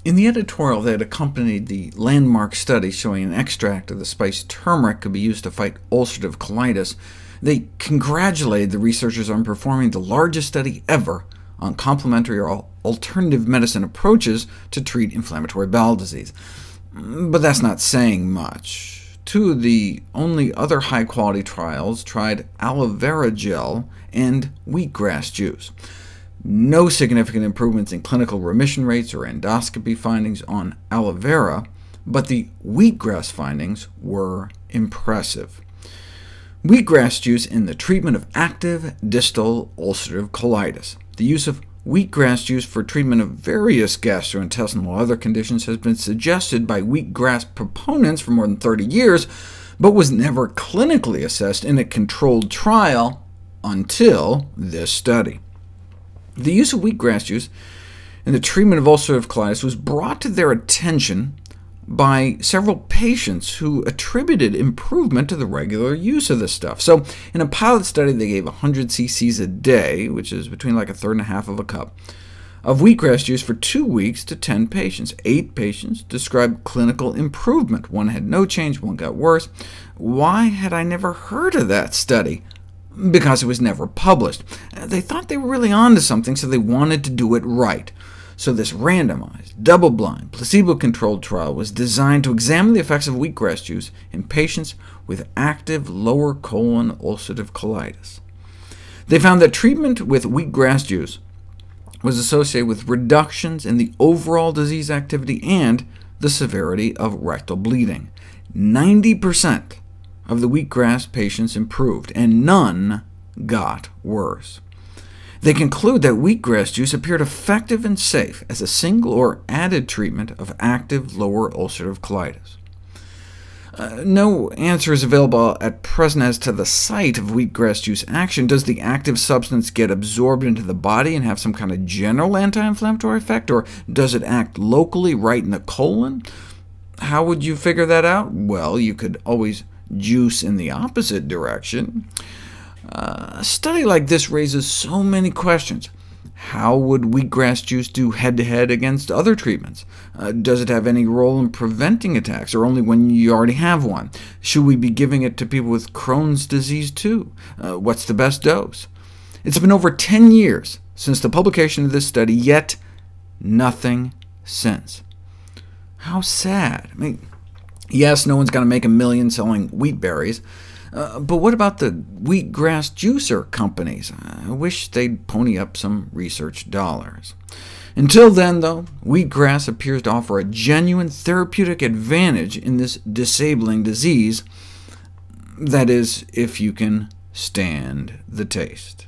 In the editorial that accompanied the landmark study showing an extract of the spice turmeric could be used to fight ulcerative colitis, they congratulated the researchers on performing the largest study ever on complementary or alternative medicine approaches to treat inflammatory bowel disease. But that's not saying much. Two of the only other high-quality trials tried aloe vera gel and wheatgrass juice. No significant improvements in clinical remission rates or endoscopy findings on aloe vera, but the wheatgrass findings were impressive. Wheatgrass juice in the treatment of active distal ulcerative colitis. The use of wheatgrass juice for treatment of various gastrointestinal or other conditions has been suggested by wheatgrass proponents for more than 30 years, but was never clinically assessed in a controlled trial until this study. The use of wheatgrass juice in the treatment of ulcerative colitis was brought to their attention by several patients who attributed improvement to the regular use of this stuff. So in a pilot study, they gave 100 cc's a day, which is between like a third and a half of a cup, of wheatgrass juice for 2 weeks to 10 patients. 8 patients described clinical improvement. 1 had no change, 1 got worse. Why had I never heard of that study? Because it was never published. They thought they were really onto something, so they wanted to do it right. So this randomized, double-blind, placebo-controlled trial was designed to examine the effects of wheatgrass juice in patients with active lower colon ulcerative colitis. They found that treatment with wheatgrass juice was associated with reductions in the overall disease activity and the severity of rectal bleeding. 90% of the wheatgrass patients improved, and none got worse. They conclude that wheatgrass juice appeared effective and safe as a single or added treatment of active lower ulcerative colitis. No answer is available at present as to the site of wheatgrass juice action. Does the active substance get absorbed into the body and have some kind of general anti-inflammatory effect, or does it act locally right in the colon? How would you figure that out? Well, you could always juice in the opposite direction. A study like this raises so many questions. How would wheatgrass juice do head-to-head against other treatments? Does it have any role in preventing attacks, or only when you already have one? Should we be giving it to people with Crohn's disease too? What's the best dose? It's been over 10 years since the publication of this study, yet nothing since. How sad. I mean, yes, no one's going to make $1 million selling wheat berries, but what about the wheatgrass juicer companies? I wish they'd pony up some research dollars. Until then, though, wheatgrass appears to offer a genuine therapeutic advantage in this disabling disease. That is, if you can stand the taste.